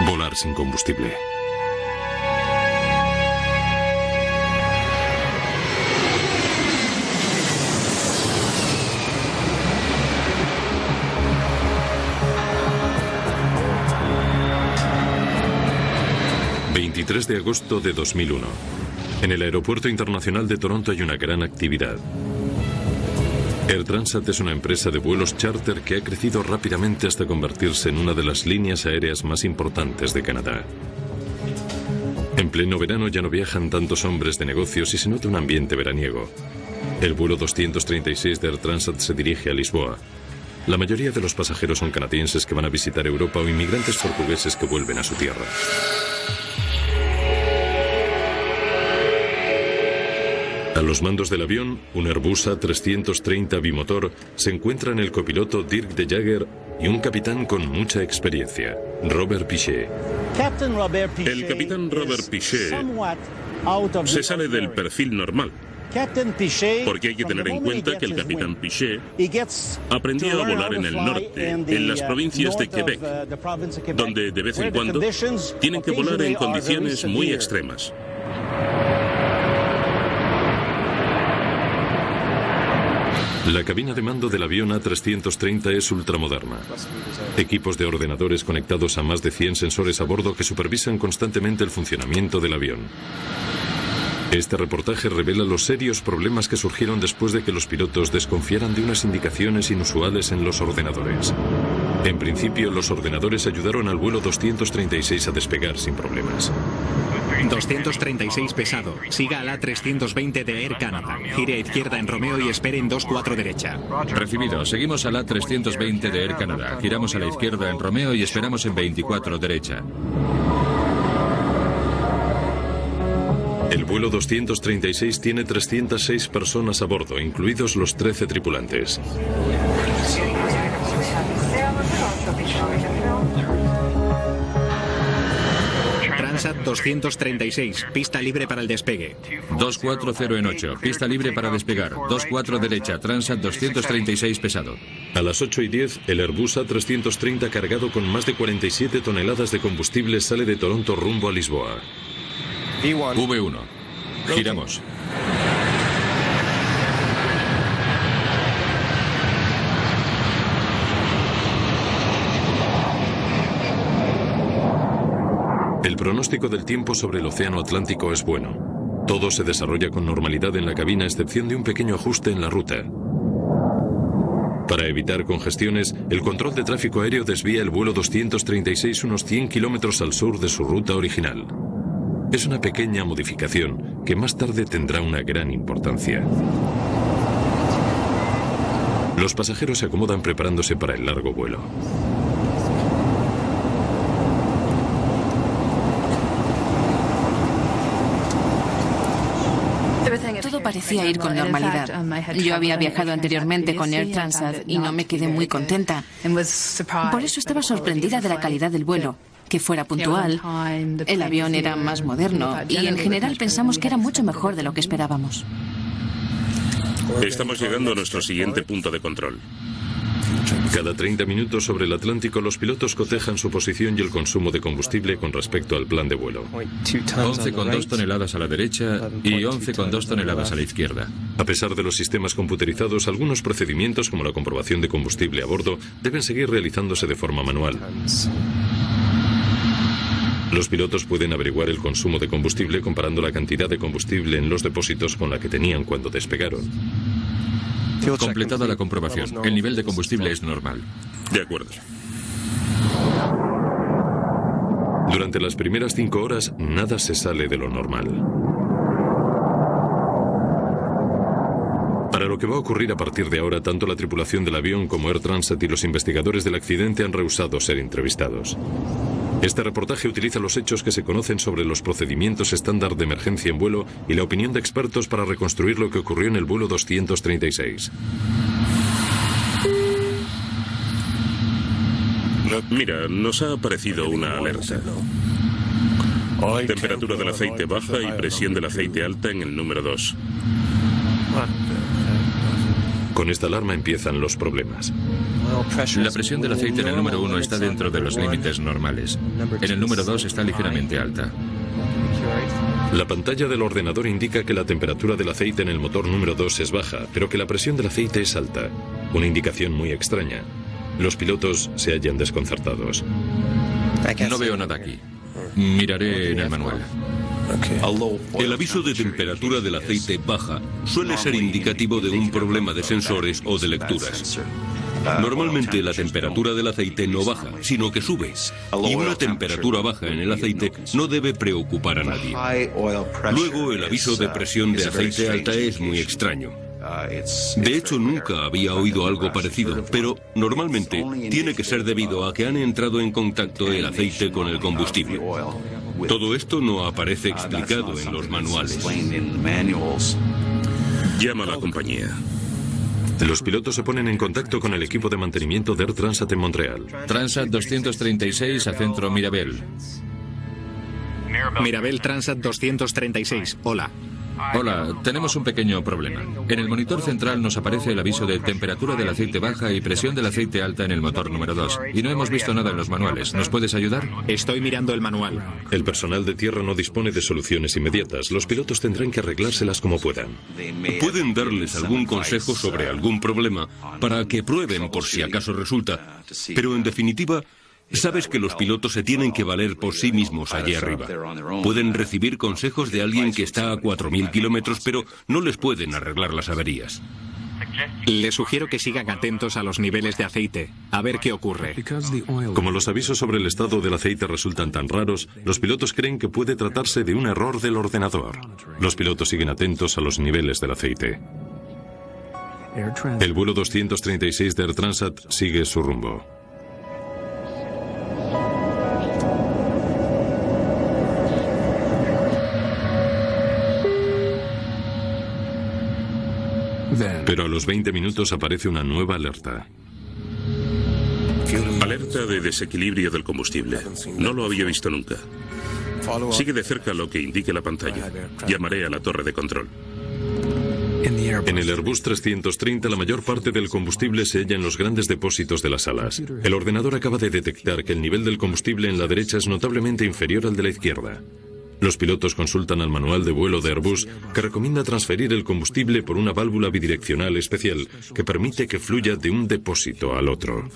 Volar sin combustible. ...23 de agosto de 2001... En el Aeropuerto Internacional de Toronto hay una gran actividad. Air Transat es una empresa de vuelos charter que ha crecido rápidamente hasta convertirse en una de las líneas aéreas más importantes de Canadá. En pleno verano ya no viajan tantos hombres de negocios y se nota un ambiente veraniego. El vuelo 236 de Air Transat se dirige a Lisboa. La mayoría de los pasajeros son canadienses que van a visitar Europa o inmigrantes portugueses que vuelven a su tierra. A los mandos del avión, un Airbus A330 bimotor, se encuentran el copiloto Dirk de Jager y un capitán con mucha experiencia, Robert Pichet. El capitán Robert Pichet se sale del perfil normal, porque hay que tener en cuenta que el capitán Pichet aprendió a volar en el norte, en las provincias de Quebec, donde de vez en cuando tienen que volar en condiciones muy extremas. La cabina de mando del avión A330 es ultramoderna. Equipos de ordenadores conectados a más de 100 sensores a bordo que supervisan constantemente el funcionamiento del avión. Este reportaje revela los serios problemas que surgieron después de que los pilotos desconfiaran de unas indicaciones inusuales en los ordenadores. En principio, los ordenadores ayudaron al vuelo 236 a despegar sin problemas. 236 pesado. Siga al A320 de Air Canada. Gire a izquierda en Romeo y espere en 24 derecha. Recibido. Seguimos al A320 de Air Canada. Giramos a la izquierda en Romeo y esperamos en 24 derecha. El vuelo 236 tiene 306 personas a bordo, incluidos los 13 tripulantes. Transat 236, pista libre para el despegue. 240 en 8, pista libre para despegar. 24 derecha, Transat 236 pesado. A las 8:10, el Airbus A330 cargado con más de 47 toneladas de combustible sale de Toronto rumbo a Lisboa. V1. Giramos. El pronóstico del tiempo sobre el Océano Atlántico es bueno. Todo se desarrolla con normalidad en la cabina, a excepción de un pequeño ajuste en la ruta. Para evitar congestiones, el control de tráfico aéreo desvía el vuelo 236 unos 100 kilómetros al sur de su ruta original. Es una pequeña modificación que más tarde tendrá una gran importancia. Los pasajeros se acomodan preparándose para el largo vuelo. Todo parecía ir con normalidad. Yo había viajado anteriormente con Air Transat y no me quedé muy contenta. Por eso estaba sorprendida de la calidad del vuelo, que fuera puntual. El avión era más moderno y en general pensamos que era mucho mejor de lo que esperábamos. Estamos llegando a nuestro siguiente punto de control. Cada 30 minutos sobre el Atlántico, los pilotos cotejan su posición y el consumo de combustible con respecto al plan de vuelo. 11,2 toneladas a la derecha y 11,2 toneladas a la izquierda. A pesar de los sistemas computarizados, algunos procedimientos, como la comprobación de combustible a bordo, deben seguir realizándose de forma manual. Los pilotos pueden averiguar el consumo de combustible comparando la cantidad de combustible en los depósitos con la que tenían cuando despegaron. Completada la comprobación, el nivel de combustible es normal. De acuerdo. Durante las primeras 5 horas, nada se sale de lo normal. Para lo que va a ocurrir a partir de ahora, tanto la tripulación del avión como Air Transat y los investigadores del accidente han rehusado ser entrevistados. Este reportaje utiliza los hechos que se conocen sobre los procedimientos estándar de emergencia en vuelo y la opinión de expertos para reconstruir lo que ocurrió en el vuelo 236. Mira, nos ha aparecido una alerta. Temperatura del aceite baja y presión del aceite alta en el número 2. Con esta alarma empiezan los problemas. La presión del aceite en el número 1 está dentro de los límites normales. En el número 2 está ligeramente alta. La pantalla del ordenador indica que la temperatura del aceite en el motor número 2 es baja, pero que la presión del aceite es alta. Una indicación muy extraña. Los pilotos se hallan desconcertados. No veo nada aquí. Miraré en el manual. El aviso de temperatura del aceite baja suele ser indicativo de un problema de sensores o de lecturas. Normalmente la temperatura del aceite no baja, sino que sube. Y una temperatura baja en el aceite no debe preocupar a nadie. Luego, el aviso de presión de aceite alta es muy extraño. De hecho, nunca había oído algo parecido, pero normalmente tiene que ser debido a que han entrado en contacto el aceite con el combustible. Todo esto no aparece explicado en los manuales. Llama a la compañía. Los pilotos se ponen en contacto con el equipo de mantenimiento de Air Transat en Montreal. Transat 236 a centro Mirabel. Mirabel Transat 236. Hola. Hola, tenemos un pequeño problema. En el monitor central nos aparece el aviso de temperatura del aceite baja y presión del aceite alta en el motor número 2. Y no hemos visto nada en los manuales. ¿Nos puedes ayudar? Estoy mirando el manual. El personal de tierra no dispone de soluciones inmediatas. Los pilotos tendrán que arreglárselas como puedan. Pueden darles algún consejo sobre algún problema para que prueben por si acaso resulta, pero en definitiva, sabes que los pilotos se tienen que valer por sí mismos allí arriba. Pueden recibir consejos de alguien que está a 4.000 kilómetros, pero no les pueden arreglar las averías. Les sugiero que sigan atentos a los niveles de aceite, a ver qué ocurre. Como los avisos sobre el estado del aceite resultan tan raros, los pilotos creen que puede tratarse de un error del ordenador. Los pilotos siguen atentos a los niveles del aceite. El vuelo 236 de Air Transat sigue su rumbo. Pero a los 20 minutos aparece una nueva alerta. Alerta de desequilibrio del combustible. No lo había visto nunca. Sigue de cerca lo que indique la pantalla. Llamaré a la torre de control. En el Airbus 330 la mayor parte del combustible se halla en los grandes depósitos de las alas. El ordenador acaba de detectar que el nivel del combustible en la derecha es notablemente inferior al de la izquierda. Los pilotos consultan al manual de vuelo de Airbus, que recomienda transferir el combustible por una válvula bidireccional especial que permite que fluya de un depósito al otro.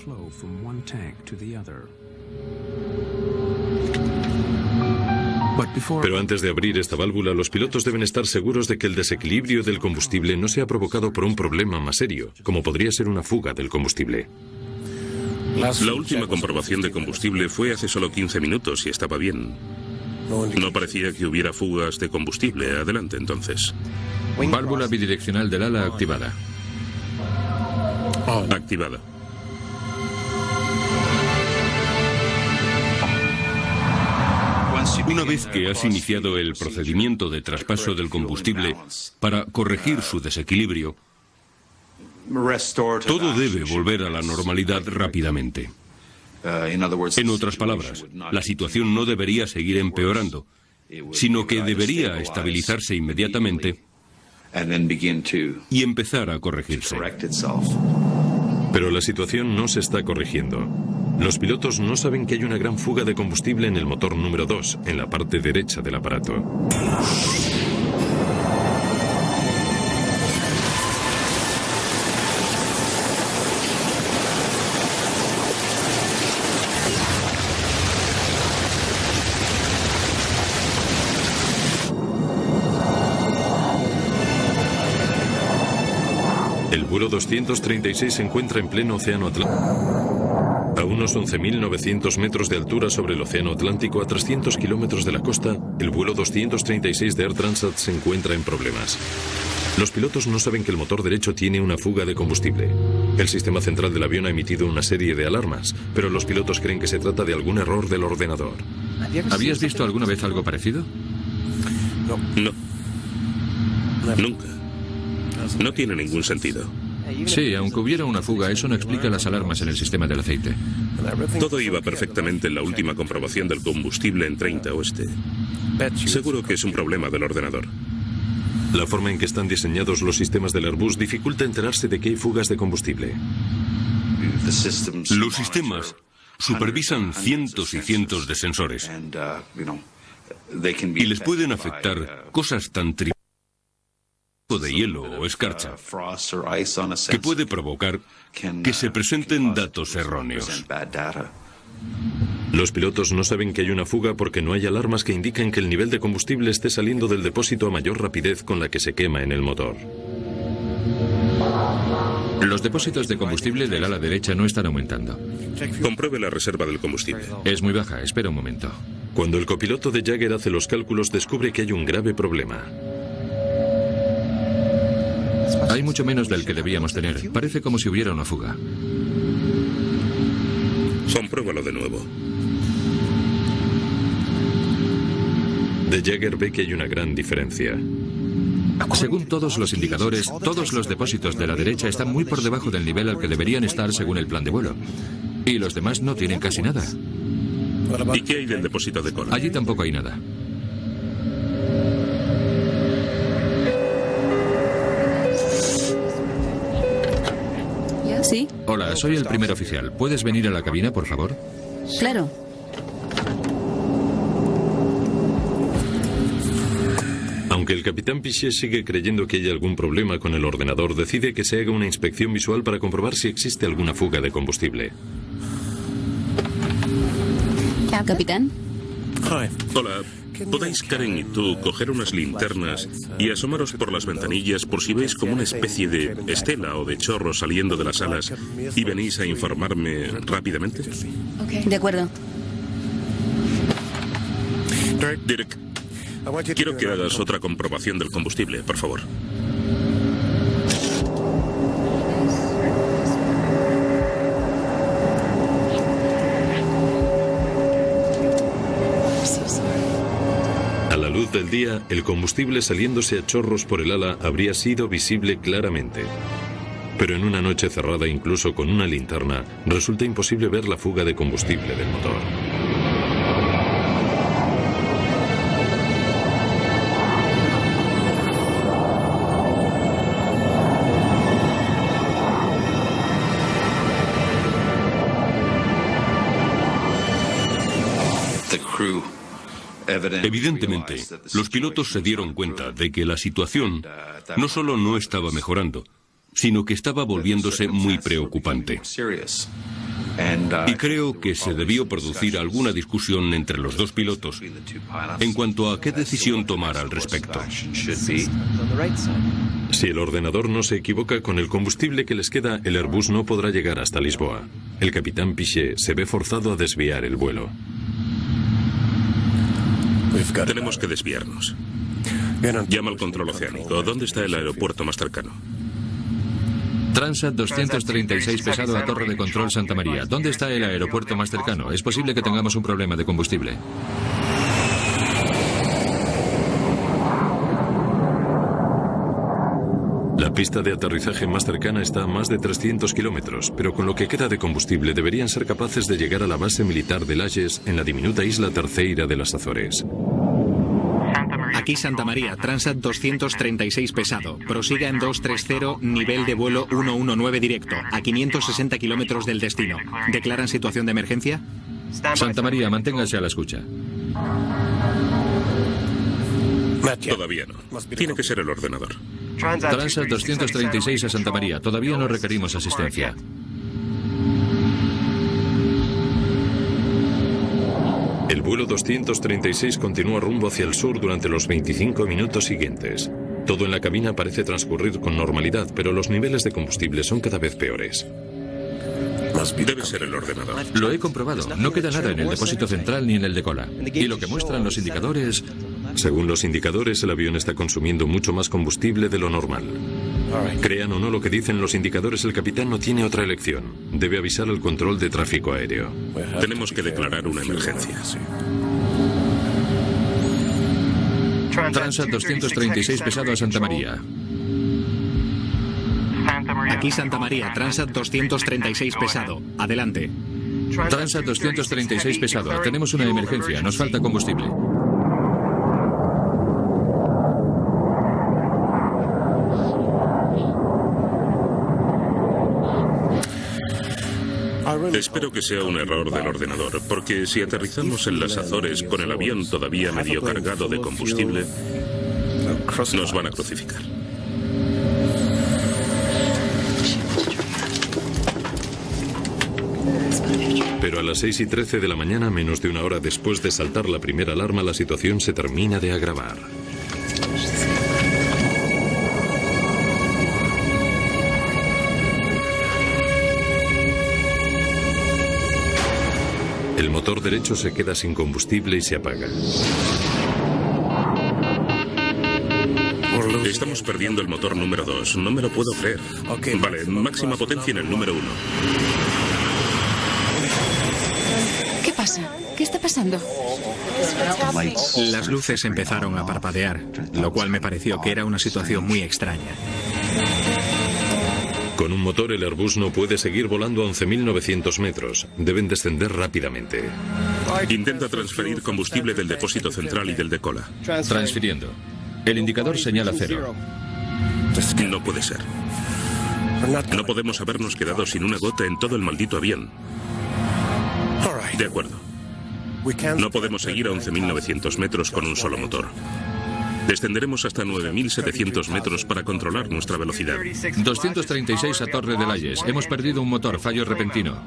Pero antes de abrir esta válvula, los pilotos deben estar seguros de que el desequilibrio del combustible no sea provocado por un problema más serio, como podría ser una fuga del combustible. La última comprobación de combustible fue hace solo 15 minutos y estaba bien. No parecía que hubiera fugas de combustible. Adelante, entonces. Válvula bidireccional del ala activada. Activada. Una vez que has iniciado el procedimiento de traspaso del combustible para corregir su desequilibrio, todo debe volver a la normalidad rápidamente. En otras palabras, la situación no debería seguir empeorando, sino que debería estabilizarse inmediatamente y empezar a corregirse. Pero la situación no se está corrigiendo. Los pilotos no saben que hay una gran fuga de combustible en el motor número 2, en la parte derecha del aparato. El vuelo 236 se encuentra en pleno océano Atlántico. A unos 11.900 metros de altura sobre el océano Atlántico, a 300 kilómetros de la costa, el vuelo 236 de Air Transat se encuentra en problemas. Los pilotos no saben que el motor derecho tiene una fuga de combustible. El sistema central del avión ha emitido una serie de alarmas, pero los pilotos creen que se trata de algún error del ordenador. ¿Habías visto alguna vez algo parecido? No. Nunca. No tiene ningún sentido. Sí, aunque hubiera una fuga, eso no explica las alarmas en el sistema del aceite. Todo iba perfectamente en la última comprobación del combustible en 30 Oeste. Seguro que es un problema del ordenador. La forma en que están diseñados los sistemas del Airbus dificulta enterarse de que hay fugas de combustible. Los sistemas supervisan cientos y cientos de sensores y les pueden afectar cosas tan triviales como de hielo o escarcha que puede provocar que se presenten datos erróneos. Los pilotos no saben que hay una fuga porque no hay alarmas que indiquen que el nivel de combustible esté saliendo del depósito a mayor rapidez con la que se quema en el motor. Los depósitos de combustible del ala derecha no están aumentando. Compruebe la reserva del combustible. Es muy baja, espera un momento. Cuando el copiloto de Jagger hace los cálculos, descubre que hay un grave problema. Hay mucho menos del que debíamos tener. Parece como si hubiera una fuga. Compruébalo de nuevo. De Jagger ve que hay una gran diferencia. Según todos los indicadores, todos los depósitos de la derecha están muy por debajo del nivel al que deberían estar según el plan de vuelo. Y los demás no tienen casi nada. ¿Y qué hay del depósito de cola? Allí tampoco hay nada. ¿Sí? Hola, soy el primer oficial. ¿Puedes venir a la cabina, por favor? Claro. Aunque el capitán Pichet sigue creyendo que hay algún problema con el ordenador, decide que se haga una inspección visual para comprobar si existe alguna fuga de combustible. Capitán. Hola. ¿Podéis, Karen y tú, coger unas linternas y asomaros por las ventanillas por si veis como una especie de estela o de chorro saliendo de las alas y venís a informarme rápidamente? De acuerdo. Dirk, quiero que hagas otra comprobación del combustible, por favor. A la luz del día, el combustible saliéndose a chorros por el ala habría sido visible claramente. Pero en una noche cerrada, incluso con una linterna, resulta imposible ver la fuga de combustible del motor. Evidentemente, los pilotos se dieron cuenta de que la situación no solo no estaba mejorando, sino que estaba volviéndose muy preocupante. Y creo que se debió producir alguna discusión entre los dos pilotos en cuanto a qué decisión tomar al respecto. Si el ordenador no se equivoca, con el combustible que les queda, el Airbus no podrá llegar hasta Lisboa. El capitán Pichet se ve forzado a desviar el vuelo. Tenemos que desviarnos. Llama al control oceánico. ¿Dónde está el aeropuerto más cercano? Transat 236 pesado a Torre de Control Santa María. ¿Dónde está el aeropuerto más cercano? Es posible que tengamos un problema de combustible. La pista de aterrizaje más cercana está a más de 300 kilómetros, pero con lo que queda de combustible deberían ser capaces de llegar a la base militar de Lajes en la diminuta isla Terceira de las Azores. Aquí Santa María, Transat 236 pesado. Prosiga en 230, nivel de vuelo 119 directo, a 560 kilómetros del destino. ¿Declaran situación de emergencia? Santa María, manténgase a la escucha. Todavía no. Tiene que ser el ordenador. Transat 236 a Santa María. Todavía no requerimos asistencia. El vuelo 236 continúa rumbo hacia el sur durante los 25 minutos siguientes. Todo en la cabina parece transcurrir con normalidad, pero los niveles de combustible son cada vez peores. Debe ser el ordenador. Lo he comprobado. No queda nada en el depósito central ni en el de cola. Y lo que muestran los indicadores... Según los indicadores, el avión está consumiendo mucho más combustible de lo normal. Crean o no lo que dicen los indicadores, el capitán no tiene otra elección. Debe avisar al control de tráfico aéreo. Tenemos que declarar una emergencia. Transat 236 pesado a Santa María. Aquí Santa María, Transat 236 pesado. Adelante. Transat 236 pesado. Tenemos una emergencia. Nos falta combustible. Espero que sea un error del ordenador, porque si aterrizamos en las Azores con el avión todavía medio cargado de combustible, nos van a crucificar. Pero a las 6:13 de la mañana, menos de una hora después de saltar la primera alarma, la situación se termina de agravar. El motor derecho se queda sin combustible y se apaga. Estamos perdiendo el motor número 2. No me lo puedo creer. Vale, máxima potencia en el número 1. ¿Qué pasa? ¿Qué está pasando? Las luces empezaron a parpadear, lo cual me pareció que era una situación muy extraña. Con un motor, el Airbus no puede seguir volando a 11.900 metros. Deben descender rápidamente. Intenta transferir combustible del depósito central y del de cola. Transfiriendo. El indicador señala 0. No puede ser. No podemos habernos quedado sin una gota en todo el maldito avión. De acuerdo. No podemos seguir a 11.900 metros con un solo motor. Descenderemos hasta 9.700 metros para controlar nuestra velocidad. 236 a Torre de Layes. Hemos perdido un motor, fallo repentino.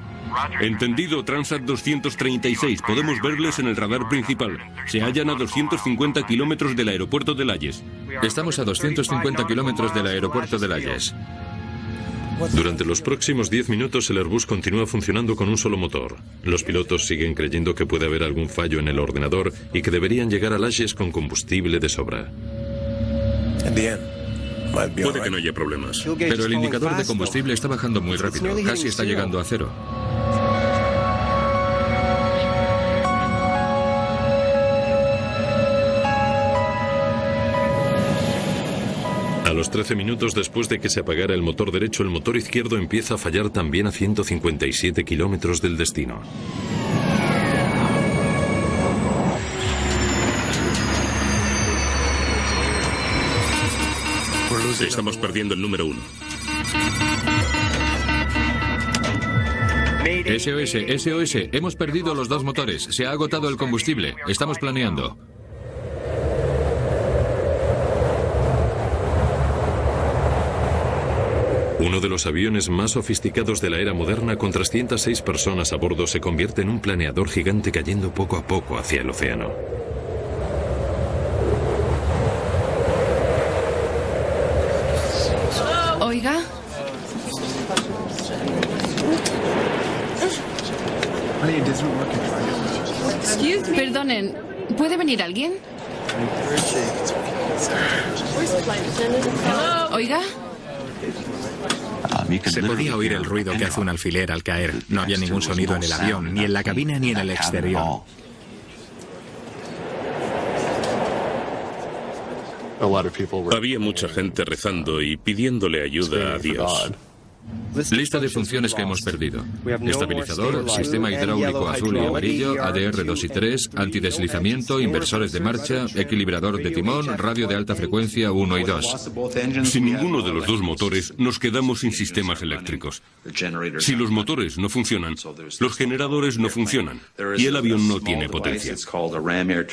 Entendido, Transat 236. Podemos verles en el radar principal. Se hallan a 250 kilómetros del aeropuerto de Layes. Estamos a 250 kilómetros del aeropuerto de Layes. Durante los próximos 10 minutos el Airbus continúa funcionando con un solo motor. Los pilotos siguen creyendo que puede haber algún fallo en el ordenador y que deberían llegar a Layes con combustible de sobra. Puede que no haya problemas. Pero el indicador de combustible está bajando muy rápido. Casi está llegando a 0. A los 13 minutos después de que se apagara el motor derecho, el motor izquierdo empieza a fallar también a 157 kilómetros del destino. Estamos perdiendo el número 1. SOS, SOS. Hemos perdido los 2 motores. Se ha agotado el combustible. Estamos planeando. Uno de los aviones más sofisticados de la era moderna, con 306 personas a bordo, se convierte en un planeador gigante cayendo poco a poco hacia el océano. Oiga. Perdonen, ¿puede venir alguien? Oiga. Se podía oír el ruido que hace un alfiler al caer. No había ningún sonido en el avión, ni en la cabina ni en el exterior. Había mucha gente rezando y pidiéndole ayuda a Dios. Lista de funciones que hemos perdido. Estabilizador, sistema hidráulico azul y amarillo, ADR 2 y 3, antideslizamiento, inversores de marcha, equilibrador de timón, radio de alta frecuencia 1 y 2. Sin ninguno de los 2 motores, nos quedamos sin sistemas eléctricos. Si los motores no funcionan, los generadores no funcionan y el avión no tiene potencia.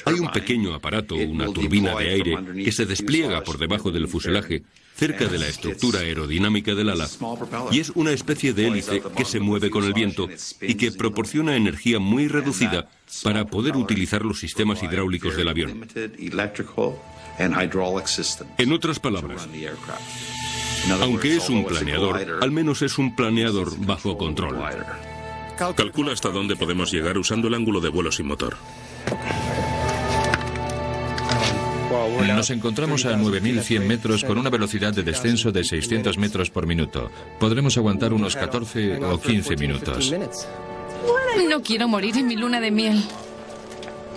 Hay un pequeño aparato, una turbina de aire, que se despliega por debajo del fuselaje, cerca de la estructura aerodinámica del ala, y es una especie de hélice que se mueve con el viento y que proporciona energía muy reducida para poder utilizar los sistemas hidráulicos del avión. En otras palabras, aunque es un planeador, al menos es un planeador bajo control. Calcula hasta dónde podemos llegar usando el ángulo de vuelo sin motor. Nos encontramos a 9.100 metros con una velocidad de descenso de 600 metros por minuto. Podremos aguantar unos 14 o 15 minutos. No quiero morir en mi luna de miel.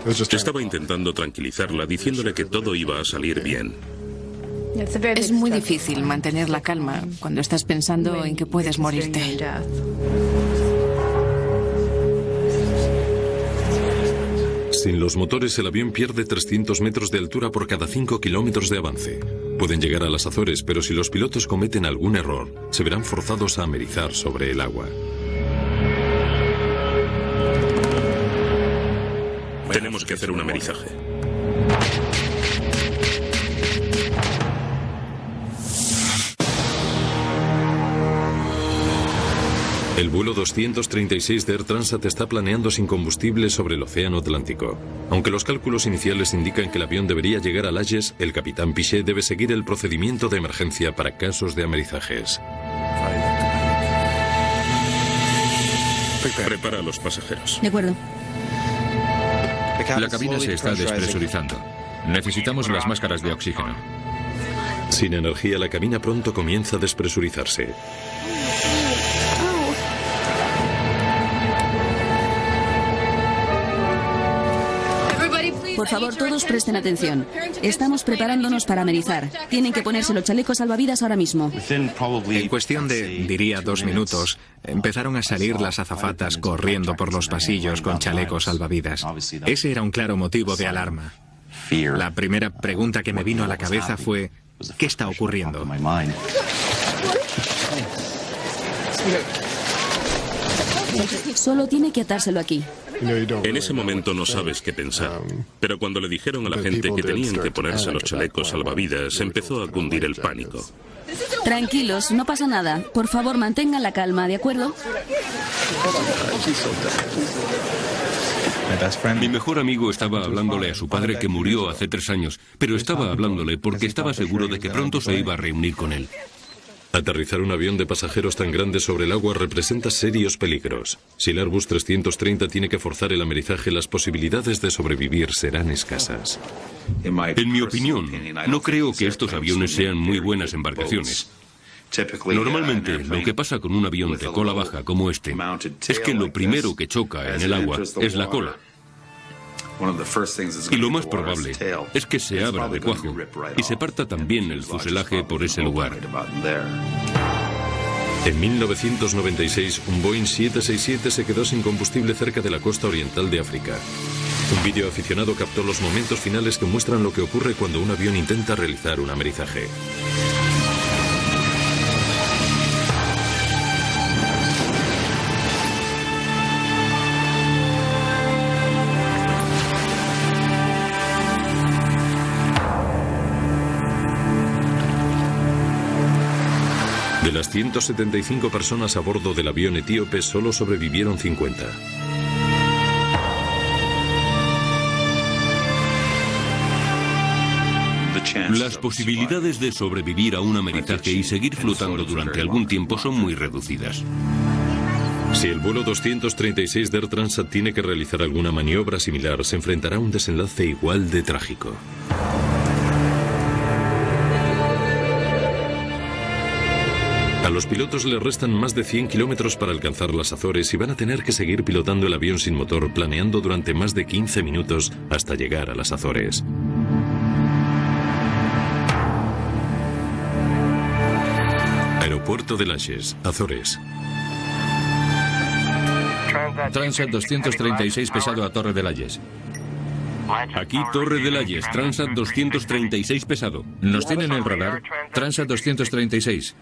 Estaba intentando tranquilizarla, diciéndole que todo iba a salir bien. Es muy difícil mantener la calma cuando estás pensando en que puedes morirte. Sin los motores, el avión pierde 300 metros de altura por cada 5 kilómetros de avance. Pueden llegar a las Azores, pero si los pilotos cometen algún error, se verán forzados a amerizar sobre el agua. Tenemos que hacer un amerizaje. El vuelo 236 de Air Transat está planeando sin combustible sobre el Océano Atlántico. Aunque los cálculos iniciales indican que el avión debería llegar a Layes, el capitán Piché debe seguir el procedimiento de emergencia para casos de amerizajes. Prepara a los pasajeros. De acuerdo. La cabina se está despresurizando. Necesitamos las máscaras de oxígeno. Sin energía, la cabina pronto comienza a despresurizarse. Por favor, todos presten atención. Estamos preparándonos para amerizar. Tienen que ponerse los chalecos salvavidas ahora mismo. En cuestión de, diría, 2 minutos, empezaron a salir las azafatas corriendo por los pasillos con chalecos salvavidas. Ese era un claro motivo de alarma. La primera pregunta que me vino a la cabeza fue, ¿qué está ocurriendo? Solo tiene que atárselo aquí. En ese momento no sabes qué pensar, pero cuando le dijeron a la gente que tenían que ponerse los chalecos salvavidas, empezó a cundir el pánico. Tranquilos, no pasa nada. Por favor, mantengan la calma, ¿de acuerdo? Mi mejor amigo estaba hablándole a su padre que murió hace 3 años, pero estaba hablándole porque estaba seguro de que pronto se iba a reunir con él. Aterrizar un avión de pasajeros tan grande sobre el agua representa serios peligros. Si el Airbus 330 tiene que forzar el amerizaje, las posibilidades de sobrevivir serán escasas. En mi opinión, no creo que estos aviones sean muy buenas embarcaciones. Normalmente, lo que pasa con un avión de cola baja como este es que lo primero que choca en el agua es la cola. Y lo más probable es que se abra de cuajo y se parta también el fuselaje por ese lugar. En 1996, un Boeing 767 se quedó sin combustible cerca de la costa oriental de África. Un vídeo aficionado captó los momentos finales que muestran lo que ocurre cuando un avión intenta realizar un amerizaje. De las 175 personas a bordo del avión etíope, solo sobrevivieron 50. Las posibilidades de sobrevivir a un amerizaje y seguir flotando durante algún tiempo son muy reducidas. Si el vuelo 236 de Air Transat tiene que realizar alguna maniobra similar, se enfrentará a un desenlace igual de trágico. A los pilotos les restan más de 100 kilómetros para alcanzar las Azores y van a tener que seguir pilotando el avión sin motor, planeando durante más de 15 minutos hasta llegar a las Azores. Aeropuerto de Layes, Azores. Transat 236 pesado a Torre de Layes. Aquí Torre de Layes, Transat 236 pesado. ¿Nos tienen el radar? Transat 236.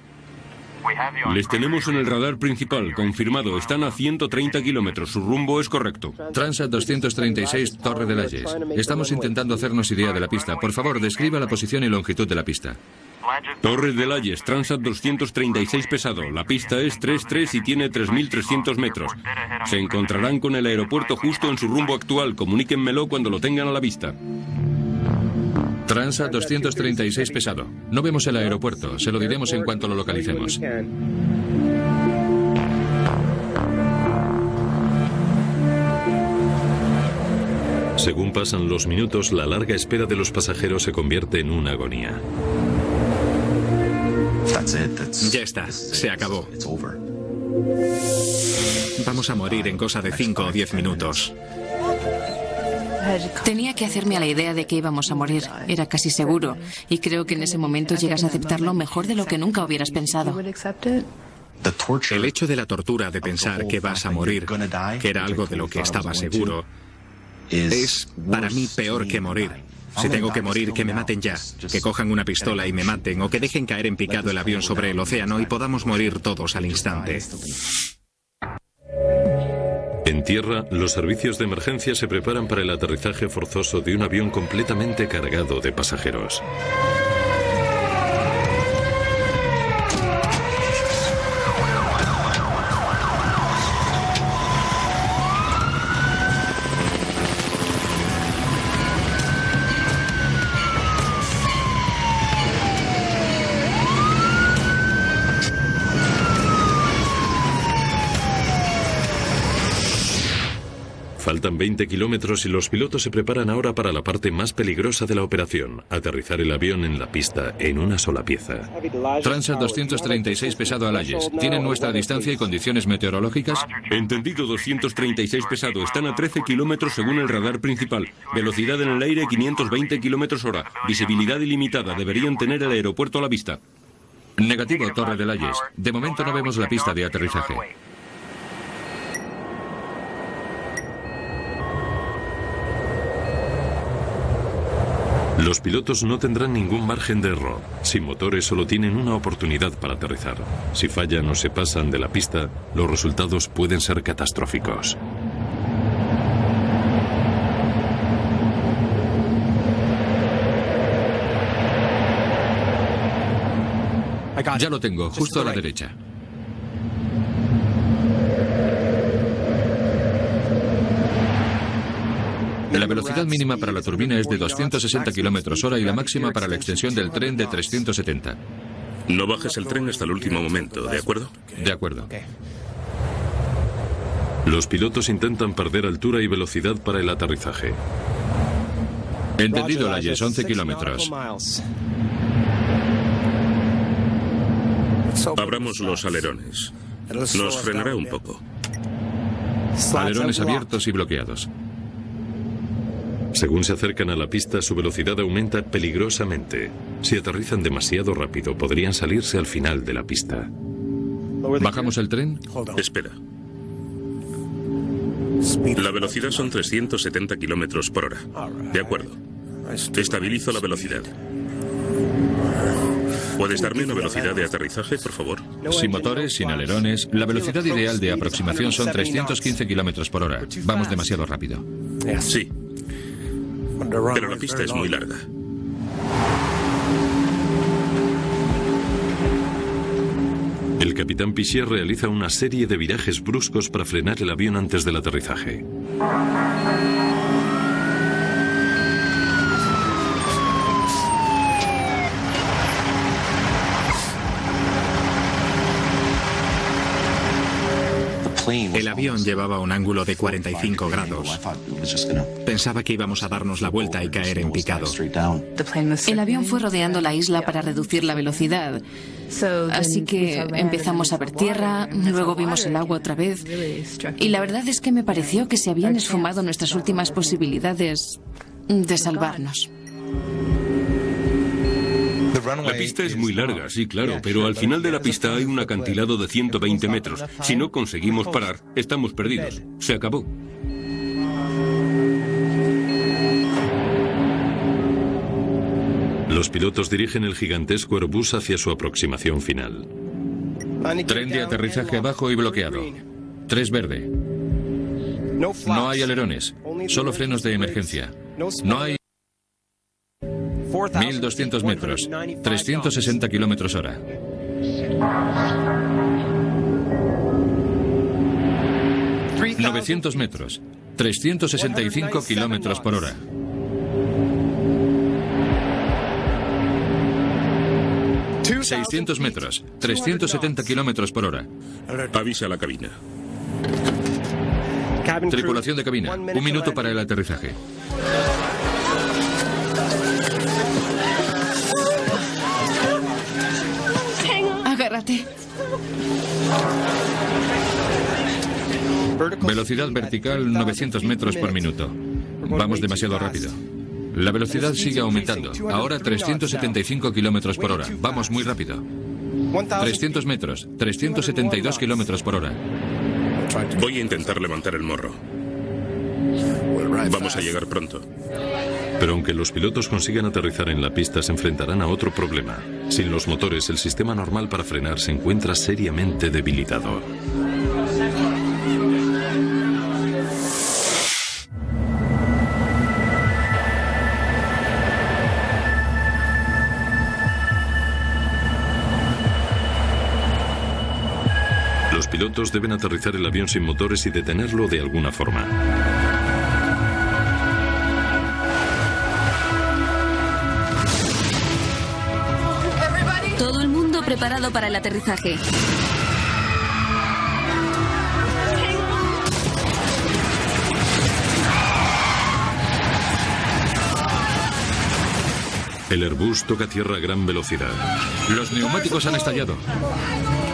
Les tenemos en el radar principal, confirmado. Están a 130 kilómetros, su rumbo es correcto. Transat 236, Torre de Layes. Estamos intentando hacernos idea de la pista. Por favor, describa la posición y longitud de la pista. Torre de Layes, Transat 236 pesado. La pista es 3-3 y tiene 3.300 metros. Se encontrarán con el aeropuerto justo en su rumbo actual. Comuníquenmelo cuando lo tengan a la vista. Transat 236 pesado. No vemos el aeropuerto. Se lo diremos en cuanto lo localicemos. Según pasan los minutos, la larga espera de los pasajeros se convierte en una agonía. Ya está, se acabó. Vamos a morir en cosa de 5 o 10 minutos. Tenía que hacerme a la idea de que íbamos a morir. Era casi seguro. Y creo que en ese momento llegas a aceptarlo mejor de lo que nunca hubieras pensado. El hecho de la tortura de pensar que vas a morir, que era algo de lo que estaba seguro, es para mí peor que morir. Si tengo que morir, que me maten ya. Que cojan una pistola y me maten, o que dejen caer en picado el avión sobre el océano y podamos morir todos al instante. En tierra, los servicios de emergencia se preparan para el aterrizaje forzoso de un avión completamente cargado de pasajeros. Faltan 20 kilómetros y los pilotos se preparan ahora para la parte más peligrosa de la operación, aterrizar el avión en la pista en una sola pieza. Transat 236 pesado a Layes. ¿Tienen nuestra distancia y condiciones meteorológicas? Entendido, 236 pesado. Están a 13 kilómetros según el radar principal. Velocidad en el aire 520 kilómetros hora. Visibilidad ilimitada. Deberían tener el aeropuerto a la vista. Negativo, Torre de Layes. De momento no vemos la pista de aterrizaje. Los pilotos no tendrán ningún margen de error. Sin motores solo tienen una oportunidad para aterrizar. Si fallan o se pasan de la pista, los resultados pueden ser catastróficos. Ya lo tengo, justo a la derecha. La velocidad mínima para la turbina es de 260 kilómetros hora y la máxima para la extensión del tren de 370. No bajes el tren hasta el último momento, ¿de acuerdo? De acuerdo. Los pilotos intentan perder altura y velocidad para el aterrizaje. Entendido, Layes, 11 kilómetros. Abramos los alerones. Nos frenará un poco. Alerones abiertos y bloqueados. Según se acercan a la pista, su velocidad aumenta peligrosamente. Si aterrizan demasiado rápido, podrían salirse al final de la pista. ¿Bajamos el tren? Espera. La velocidad son 370 kilómetros por hora. De acuerdo. Estabilizo la velocidad. ¿Puedes darme una velocidad de aterrizaje, por favor? Sin motores, sin alerones. La velocidad ideal de aproximación son 315 kilómetros por hora. Vamos demasiado rápido. Sí. Pero la pista es muy larga. El capitán Piché realiza una serie de virajes bruscos para frenar el avión antes del aterrizaje. El avión llevaba un ángulo de 45 grados. Pensaba que íbamos a darnos la vuelta y caer en picado. El avión fue rodeando la isla para reducir la velocidad. Así que empezamos a ver tierra, luego vimos el agua otra vez. Y la verdad es que me pareció que se habían esfumado nuestras últimas posibilidades de salvarnos. La pista es muy larga, sí, claro, pero al final de la pista hay un acantilado de 120 metros. Si no conseguimos parar, estamos perdidos. Se acabó. Los pilotos dirigen el gigantesco Airbus hacia su aproximación final. Tren de aterrizaje abajo y bloqueado. 3 verde. No hay alerones, solo frenos de emergencia. No hay... 1200 metros, 360 kilómetros hora. ...900 metros, 365 kilómetros por hora. ...600 metros, 370 kilómetros por hora. Avisa a la cabina. Tripulación de cabina, 1 minuto para el aterrizaje. Agárrate. Velocidad vertical 900 metros por minuto. Vamos demasiado rápido. La velocidad sigue aumentando. Ahora 375 kilómetros por hora. Vamos muy rápido. 300 metros, 372 kilómetros por hora. Voy a intentar levantar el morro. Vamos a llegar pronto. Pero aunque los pilotos consigan aterrizar en la pista, se enfrentarán a otro problema. Sin los motores, el sistema normal para frenar se encuentra seriamente debilitado. pilotos deben aterrizar el avión sin motores y detenerlo de alguna forma. Todo el mundo preparado para el aterrizaje. El Airbus toca tierra a gran velocidad. Los neumáticos han estallado.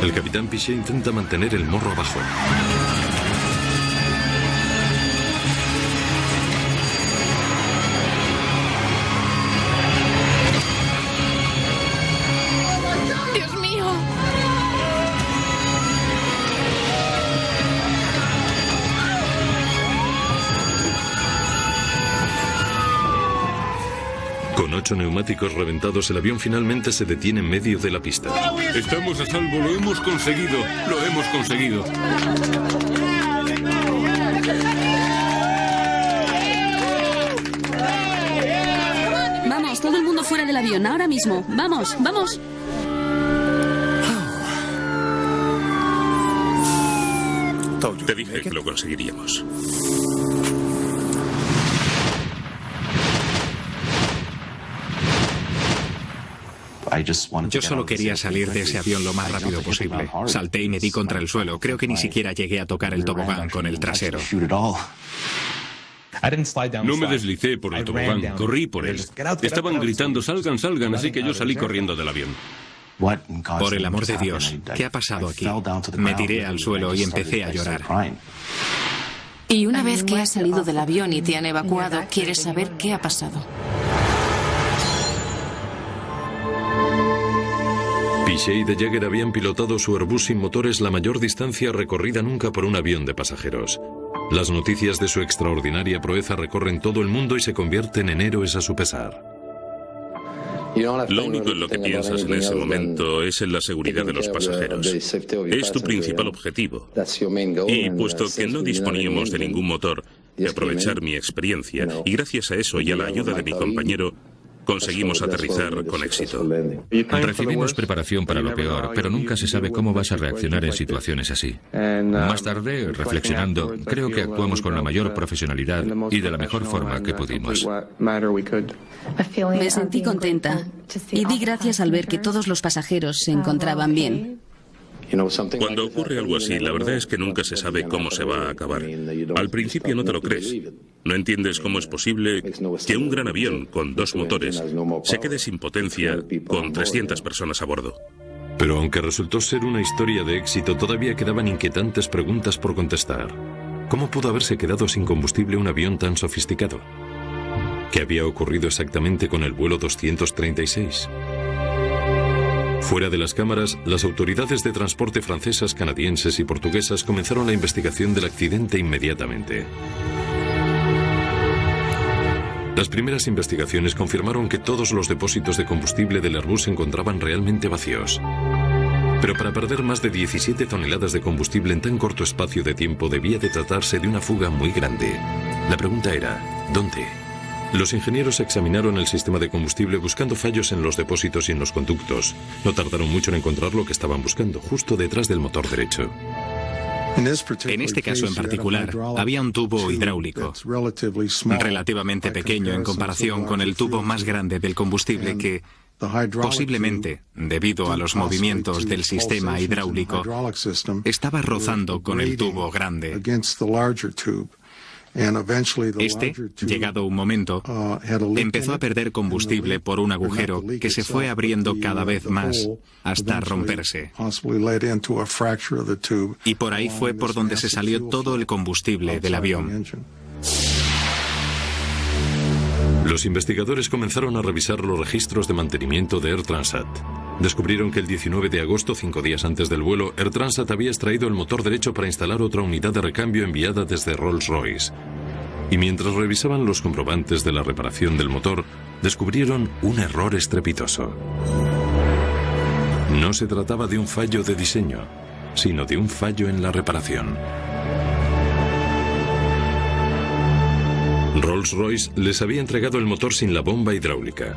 El capitán Pichet intenta mantener el morro abajo. ¡Dios mío! Con 8 neumáticos reventados, el avión finalmente se detiene en medio de la pista. Estamos a salvo, lo hemos conseguido. Lo hemos conseguido. Vamos, todo el mundo fuera del avión, ahora mismo. Vamos, vamos. Te dije que lo conseguiríamos. Yo solo quería salir de ese avión lo más rápido posible. Salté y me di contra el suelo. Creo que ni siquiera llegué a tocar el tobogán con el trasero. No me deslicé por el tobogán, corrí por él. Estaban gritando, salgan, salgan, así que yo salí corriendo del avión. Por el amor de Dios, ¿qué ha pasado aquí? Me tiré al suelo y empecé a llorar. Y una vez que has salido del avión y te han evacuado, quieres saber qué ha pasado. Pichet y De Jager habían pilotado su Airbus sin motores la mayor distancia recorrida nunca por un avión de pasajeros. Las noticias de su extraordinaria proeza recorren todo el mundo y se convierten en héroes a su pesar. Lo único en lo que piensas en ese momento es en la seguridad de los pasajeros. Es tu principal objetivo. Y puesto que no disponíamos de ningún motor, de aprovechar mi experiencia, y gracias a eso y a la ayuda de mi compañero, conseguimos aterrizar con éxito. Recibimos preparación para lo peor, pero nunca se sabe cómo vas a reaccionar en situaciones así. Más tarde, reflexionando, creo que actuamos con la mayor profesionalidad y de la mejor forma que pudimos. Me sentí contenta y di gracias al ver que todos los pasajeros se encontraban bien. Cuando ocurre algo así, la verdad es que nunca se sabe cómo se va a acabar. Al principio no te lo crees. No entiendes cómo es posible que un gran avión con 2 motores se quede sin potencia con 300 personas a bordo. Pero aunque resultó ser una historia de éxito, todavía quedaban inquietantes preguntas por contestar. ¿Cómo pudo haberse quedado sin combustible un avión tan sofisticado? ¿Qué había ocurrido exactamente con el vuelo 236? Fuera de las cámaras, las autoridades de transporte francesas, canadienses y portuguesas comenzaron la investigación del accidente inmediatamente. Las primeras investigaciones confirmaron que todos los depósitos de combustible del Airbus se encontraban realmente vacíos. Pero para perder más de 17 toneladas de combustible en tan corto espacio de tiempo debía de tratarse de una fuga muy grande. La pregunta era, ¿dónde? Los ingenieros examinaron el sistema de combustible buscando fallos en los depósitos y en los conductos. No tardaron mucho en encontrar lo que estaban buscando, justo detrás del motor derecho. En este caso en particular, había un tubo hidráulico, relativamente pequeño en comparación con el tubo más grande del combustible que, posiblemente, debido a los movimientos del sistema hidráulico, estaba rozando con el tubo grande. Este, llegado un momento, empezó a perder combustible por un agujero que se fue abriendo cada vez más hasta romperse. Y por ahí fue por donde se salió todo el combustible del avión. Los investigadores comenzaron a revisar los registros de mantenimiento de Air Transat. Descubrieron que el 19 de agosto, 5 días antes del vuelo, Air Transat había extraído el motor derecho para instalar otra unidad de recambio enviada desde Rolls-Royce. Y mientras revisaban los comprobantes de la reparación del motor, descubrieron un error estrepitoso. No se trataba de un fallo de diseño, sino de un fallo en la reparación. Rolls-Royce les había entregado el motor sin la bomba hidráulica.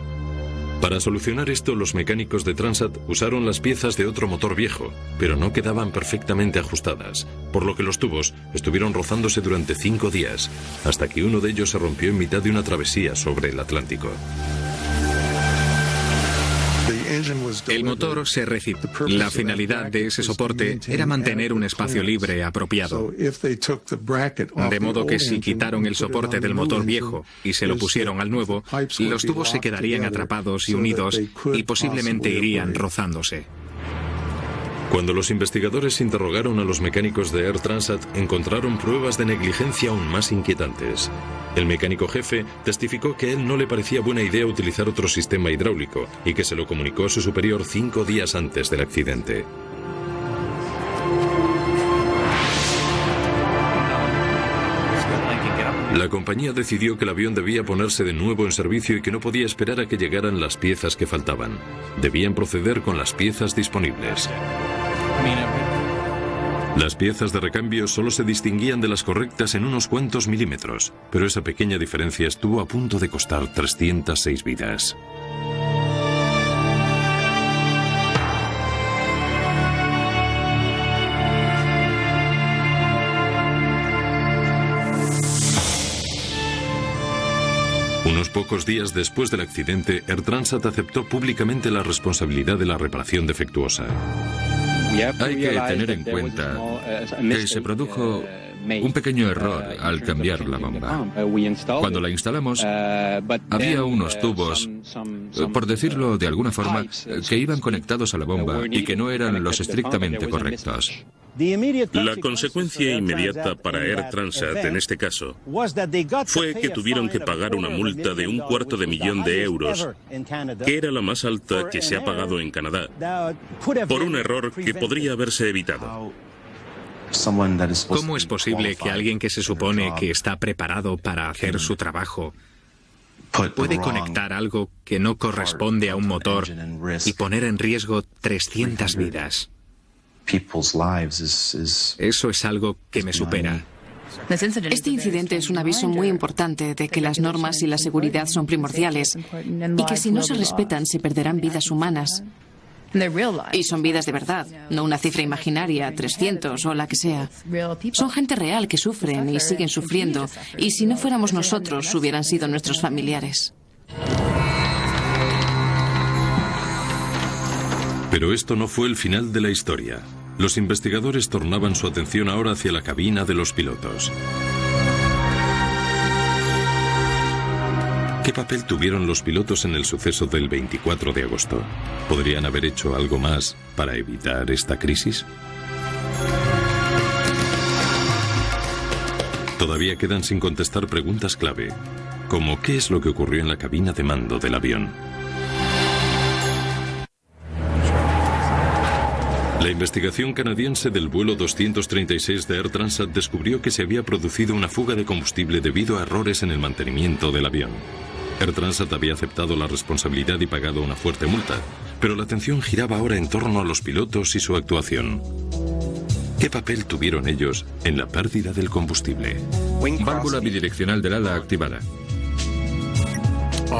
Para solucionar esto, los mecánicos de Transat usaron las piezas de otro motor viejo, pero no quedaban perfectamente ajustadas, por lo que los tubos estuvieron rozándose durante 5 días, hasta que uno de ellos se rompió en mitad de una travesía sobre el Atlántico. El motor se recibió. La finalidad de ese soporte era mantener un espacio libre apropiado. De modo que si quitaron el soporte del motor viejo y se lo pusieron al nuevo, los tubos se quedarían atrapados y unidos y posiblemente irían rozándose. Cuando los investigadores interrogaron a los mecánicos de Air Transat, encontraron pruebas de negligencia aún más inquietantes. El mecánico jefe testificó que a él no le parecía buena idea utilizar otro sistema hidráulico y que se lo comunicó a su superior 5 días antes del accidente. La compañía decidió que el avión debía ponerse de nuevo en servicio y que no podía esperar a que llegaran las piezas que faltaban. Debían proceder con las piezas disponibles. Las piezas de recambio solo se distinguían de las correctas en unos cuantos milímetros, pero esa pequeña diferencia estuvo a punto de costar 306 vidas. Unos pocos días después del accidente, Air Transat aceptó públicamente la responsabilidad de la reparación defectuosa. Hay que tener en cuenta que se produjo un pequeño error al cambiar la bomba. Cuando la instalamos, había unos tubos, por decirlo de alguna forma, que iban conectados a la bomba y que no eran los estrictamente correctos. La consecuencia inmediata para Air Transat en este caso fue que tuvieron que pagar una multa de $250,000, que era la más alta que se ha pagado en Canadá, por un error que podría haberse evitado. ¿Cómo es posible que alguien que se supone que está preparado para hacer su trabajo puede conectar algo que no corresponde a un motor y poner en riesgo 300 vidas? Eso es algo que me supera. Este incidente es un aviso muy importante de que las normas y la seguridad son primordiales y que si no se respetan se perderán vidas humanas. Y son vidas de verdad, no una cifra imaginaria, 300 o la que sea. Son gente real que sufren y siguen sufriendo, y si no fuéramos nosotros, hubieran sido nuestros familiares. Pero esto no fue el final de la historia. Los investigadores tornaban su atención ahora hacia la cabina de los pilotos. ¿Qué papel tuvieron los pilotos en el suceso del 24 de agosto? ¿Podrían haber hecho algo más para evitar esta crisis? Todavía quedan sin contestar preguntas clave, como ¿qué es lo que ocurrió en la cabina de mando del avión? La investigación canadiense del vuelo 236 de Air Transat descubrió que se había producido una fuga de combustible debido a errores en el mantenimiento del avión. Air Transat había aceptado la responsabilidad y pagado una fuerte multa, pero la atención giraba ahora en torno a los pilotos y su actuación. ¿Qué papel tuvieron ellos en la pérdida del combustible? Válvula bidireccional del ala activada.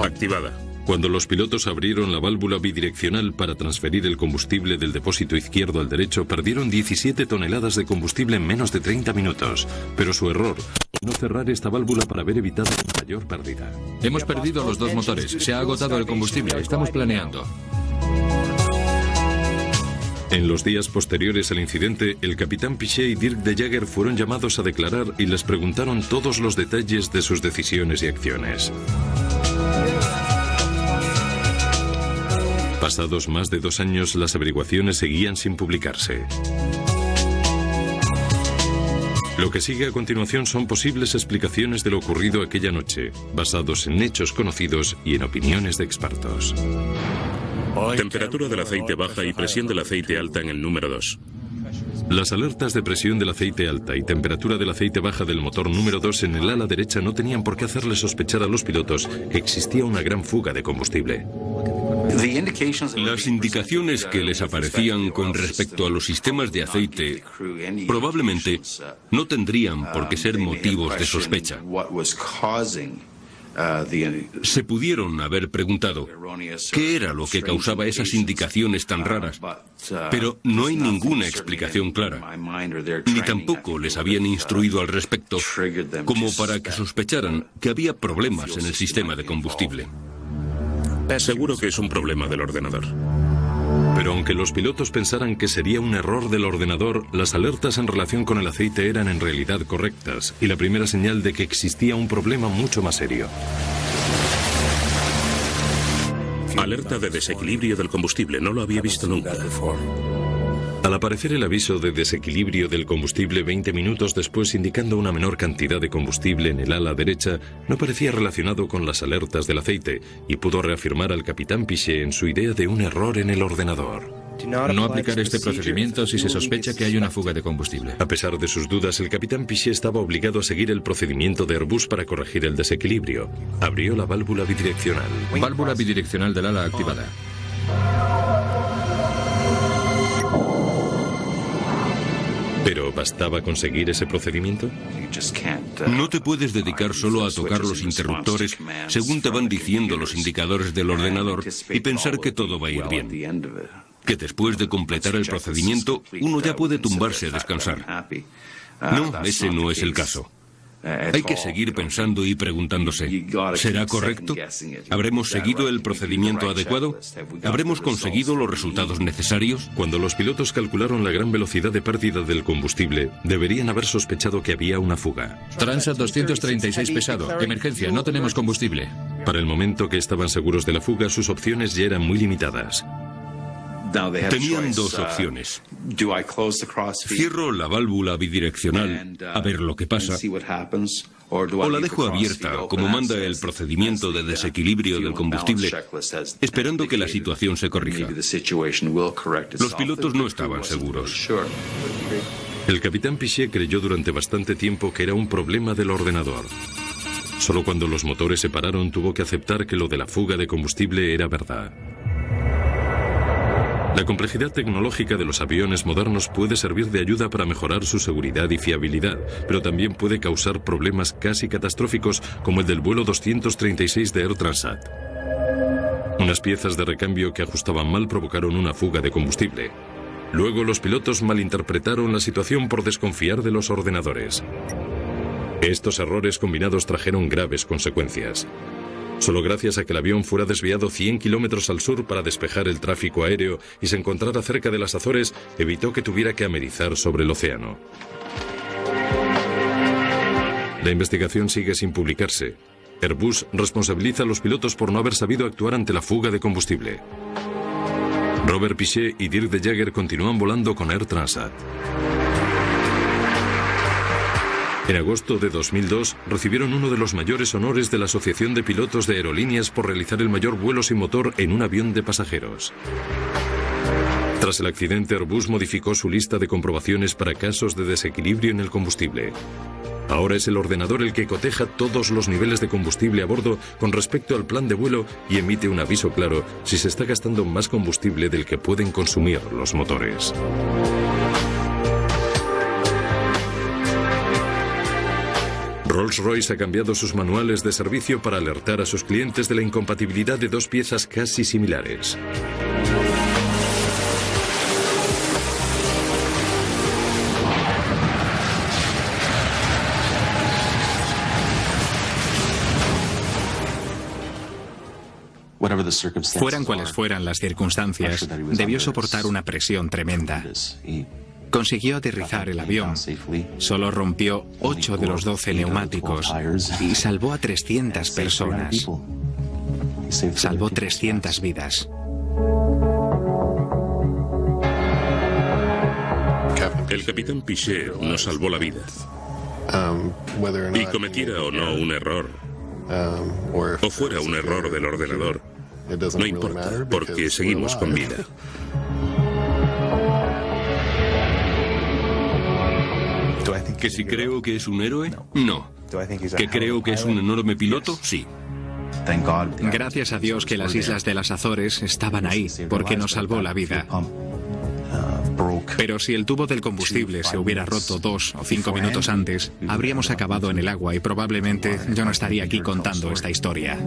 Activada. Cuando los pilotos abrieron la válvula bidireccional para transferir el combustible del depósito izquierdo al derecho, perdieron 17 toneladas de combustible en menos de 30 minutos. Pero su error fue no cerrar esta válvula para haber evitado una mayor pérdida. Hemos perdido los 2 motores. Se ha agotado el combustible. Estamos planeando. En los días posteriores al incidente, el capitán Piché y Dirk de Jager fueron llamados a declarar y les preguntaron todos los detalles de sus decisiones y acciones. Pasados más de 2 años, las averiguaciones seguían sin publicarse. Lo que sigue a continuación son posibles explicaciones de lo ocurrido aquella noche, basados en hechos conocidos y en opiniones de expertos. Temperatura del aceite baja y presión del aceite alta en el número 2. Las alertas de presión del aceite alta y temperatura del aceite baja del motor número 2 en el ala derecha no tenían por qué hacerles sospechar a los pilotos que existía una gran fuga de combustible. Las indicaciones que les aparecían con respecto a los sistemas de aceite probablemente no tendrían por qué ser motivos de sospecha. Se pudieron haber preguntado qué era lo que causaba esas indicaciones tan raras, pero no hay ninguna explicación clara, ni tampoco les habían instruido al respecto como para que sospecharan que había problemas en el sistema de combustible. Seguro que es un problema del ordenador. Pero aunque los pilotos pensaran que sería un error del ordenador, las alertas en relación con el aceite eran en realidad correctas y la primera señal de que existía un problema mucho más serio. Alerta de desequilibrio del combustible, no lo había visto nunca. Al aparecer el aviso de desequilibrio del combustible 20 minutos después indicando una menor cantidad de combustible en el ala derecha, no parecía relacionado con las alertas del aceite y pudo reafirmar al capitán Piché en su idea de un error en el ordenador. No aplicar este procedimiento si se sospecha que hay una fuga de combustible. A pesar de sus dudas, el capitán Piché estaba obligado a seguir el procedimiento de Airbus para corregir el desequilibrio. Abrió la válvula bidireccional. Válvula bidireccional del ala activada. ¿Pero bastaba conseguir ese procedimiento? No te puedes dedicar solo a tocar los interruptores según te van diciendo los indicadores del ordenador y pensar que todo va a ir bien. Que después de completar el procedimiento, uno ya puede tumbarse a descansar. No, ese no es el caso. Hay que seguir pensando y preguntándose, ¿será correcto? ¿Habremos seguido el procedimiento adecuado? ¿Habremos conseguido los resultados necesarios? Cuando los pilotos calcularon la gran velocidad de pérdida del combustible, deberían haber sospechado que había una fuga. Transat 236 pesado. Emergencia, no tenemos combustible. Para el momento que estaban seguros de la fuga, sus opciones ya eran muy limitadas. Tenían dos opciones. Cierro la válvula bidireccional a ver lo que pasa, o la dejo abierta como manda el procedimiento de desequilibrio del combustible, esperando que la situación se corrija. Los pilotos no estaban seguros. El capitán Piché creyó durante bastante tiempo que era un problema del ordenador. Solo cuando los motores se pararon tuvo que aceptar que lo de la fuga de combustible era verdad. La complejidad tecnológica de los aviones modernos puede servir de ayuda para mejorar su seguridad y fiabilidad, pero también puede causar problemas casi catastróficos como el del vuelo 236 de Air Transat. Unas piezas de recambio que ajustaban mal provocaron una fuga de combustible. Luego los pilotos malinterpretaron la situación por desconfiar de los ordenadores. Estos errores combinados trajeron graves consecuencias. Solo gracias a que el avión fuera desviado 100 kilómetros al sur para despejar el tráfico aéreo y se encontrara cerca de las Azores, evitó que tuviera que amerizar sobre el océano. La investigación sigue sin publicarse. Airbus responsabiliza a los pilotos por no haber sabido actuar ante la fuga de combustible. Robert Piché y Dirk de Jager continúan volando con Air Transat. En agosto de 2002 recibieron uno de los mayores honores de la Asociación de Pilotos de Aerolíneas por realizar el mayor vuelo sin motor en un avión de pasajeros. Tras el accidente, Airbus modificó su lista de comprobaciones para casos de desequilibrio en el combustible. Ahora es el ordenador el que coteja todos los niveles de combustible a bordo con respecto al plan de vuelo y emite un aviso claro si se está gastando más combustible del que pueden consumir los motores. Rolls-Royce ha cambiado sus manuales de servicio para alertar a sus clientes de la incompatibilidad de dos piezas casi similares. Fueran cuales fueran las circunstancias, debió soportar una presión tremenda. Consiguió aterrizar el avión, solo rompió 8 de los 12 neumáticos y salvó a 300 personas. Salvó 300 vidas. El capitán Piché nos salvó la vida. Y cometiera o no un error, o fuera un error del ordenador, no importa, porque seguimos con vida. ¿Que si creo que es un héroe? No. ¿Que creo que es un enorme piloto? Sí. Gracias a Dios que las islas de las Azores estaban ahí, porque nos salvó la vida. Pero si el tubo del combustible se hubiera roto 2 o 5 minutos antes, habríamos acabado en el agua y probablemente yo no estaría aquí contando esta historia.